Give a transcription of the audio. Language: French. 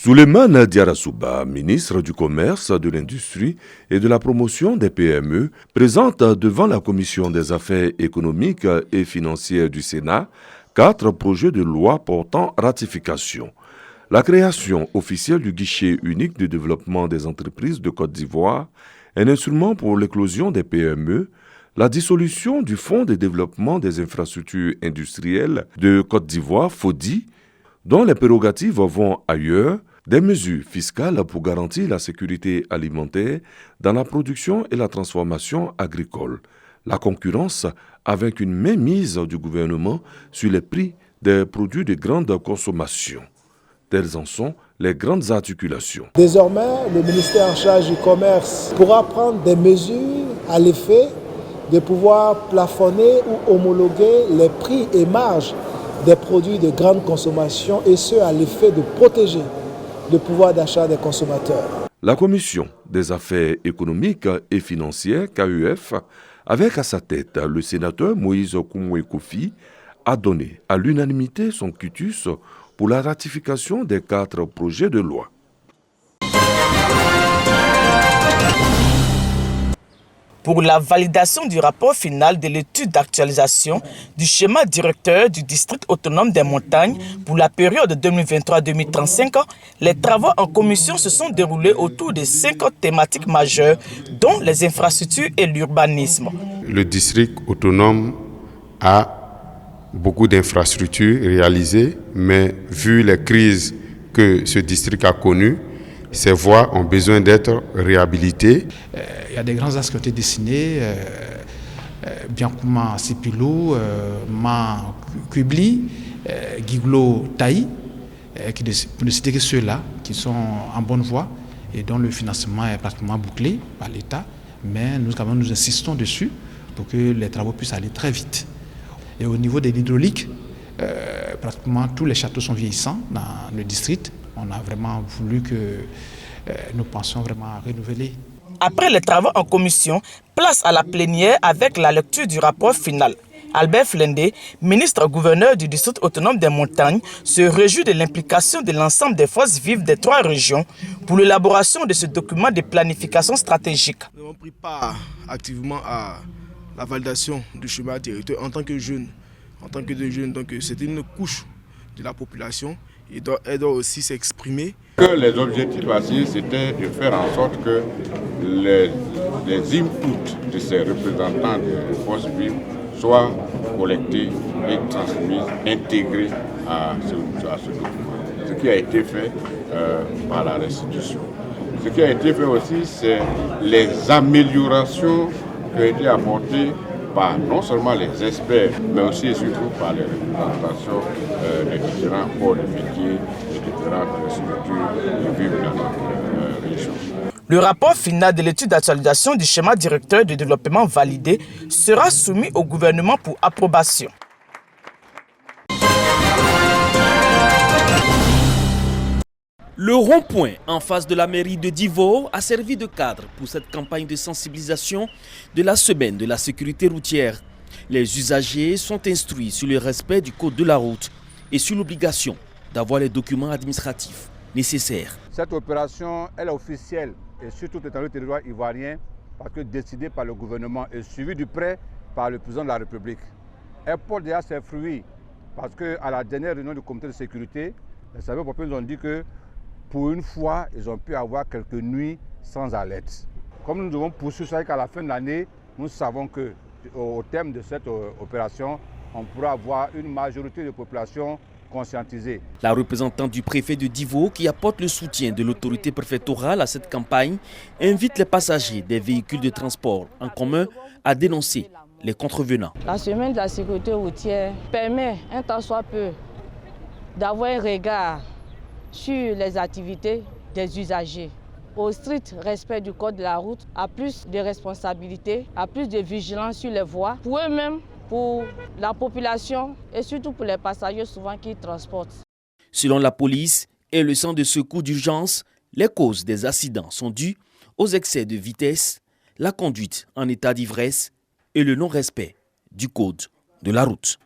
Souleymane Diarra-Souba, ministre du Commerce, de l'Industrie et de la Promotion des PME, présente devant la Commission des affaires économiques et financières du Sénat 4 projets de loi portant ratification. La création officielle du guichet unique de développement des entreprises de Côte d'Ivoire, un instrument pour l'éclosion des PME, la dissolution du Fonds de développement des infrastructures industrielles de Côte d'Ivoire, FODI, dont les prérogatives vont ailleurs, des mesures fiscales pour garantir la sécurité alimentaire dans la production et la transformation agricole, la concurrence avec une mainmise du gouvernement sur les prix des produits de grande consommation. Telles en sont les grandes articulations. Désormais, le ministère en charge du commerce pourra prendre des mesures à l'effet de pouvoir plafonner ou homologuer les prix et marges des produits de grande consommation et ce à l'effet de protéger le pouvoir d'achat des consommateurs. La Commission des affaires économiques et financières, KEF, avec à sa tête le sénateur Moïse Koumoué Kofi, a donné à l'unanimité son quitus pour la ratification des 4 projets de loi. Pour la validation du rapport final de l'étude d'actualisation du schéma directeur du district autonome des montagnes pour la période 2023-2035, les travaux en commission se sont déroulés autour de 5 thématiques majeures, dont les infrastructures et l'urbanisme. Le district autonome a beaucoup d'infrastructures réalisées, mais vu les crises que ce district a connues, ces voies ont besoin d'être réhabilitées. Il y a des grands axes qui ont été dessinés, Biancouma Sipilou, Ma Kubli, Giglo Taï, pour ne citer que ceux-là qui sont en bonne voie et dont le financement est pratiquement bouclé par l'État. Mais nous insistons dessus pour que les travaux puissent aller très vite. Et au niveau de l'hydraulique, pratiquement tous les châteaux sont vieillissants dans le district. On a vraiment voulu que nous pensions vraiment à renouveler. Après les travaux en commission, place à la plénière avec la lecture du rapport final. Albert Flendé, ministre-gouverneur du district autonome des montagnes, se réjouit de l'implication de l'ensemble des forces vives des 3 régions pour l'élaboration de ce document de planification stratégique. Nous avons pris part activement à la validation du schéma directeur en tant que jeunes. Donc c'était une couche de la population. Elle doit aussi s'exprimer. Les objectifs assis, c'était de faire en sorte que les inputs de ces représentants de forces vives soient collectés et transmis, intégrés à ce document. Ce qui a été fait par la restitution. Ce qui a été fait aussi, c'est les améliorations qui ont été apportées par non seulement les experts, mais aussi et surtout par les représentations des différents corps de métier, des différentes structures qui vivent dans notre région. Le rapport final de l'étude d'actualisation du schéma directeur de développement validé sera soumis au gouvernement pour approbation. Le rond-point en face de la mairie de Divo a servi de cadre pour cette campagne de sensibilisation de la semaine de la sécurité routière. Les usagers sont instruits sur le respect du code de la route et sur l'obligation d'avoir les documents administratifs nécessaires. Cette opération, elle est officielle et surtout dans le territoire ivoirien parce que décidée par le gouvernement et suivie de près par le président de la République. Elle porte déjà ses fruits parce qu'à la dernière réunion du comité de sécurité, les services populaires nous ont dit que pour une fois, ils ont pu avoir quelques nuits sans alerte. Comme nous devons poursuivre ça qu'à la fin de l'année, nous savons qu'au terme de cette opération, on pourra avoir une majorité de population conscientisée. La représentante du préfet de Divo, qui apporte le soutien de l'autorité préfectorale à cette campagne, invite les passagers des véhicules de transport en commun à dénoncer les contrevenants. La semaine de la sécurité routière permet, un tant soit peu, d'avoir un regard sur les activités des usagers, au strict respect du code de la route, à plus de responsabilité, à plus de vigilance sur les voies, pour eux-mêmes, pour la population et surtout pour les passagers souvent qui transportent. Selon la police et le centre de secours d'urgence, les causes des accidents sont dues aux excès de vitesse, la conduite en état d'ivresse et le non-respect du code de la route.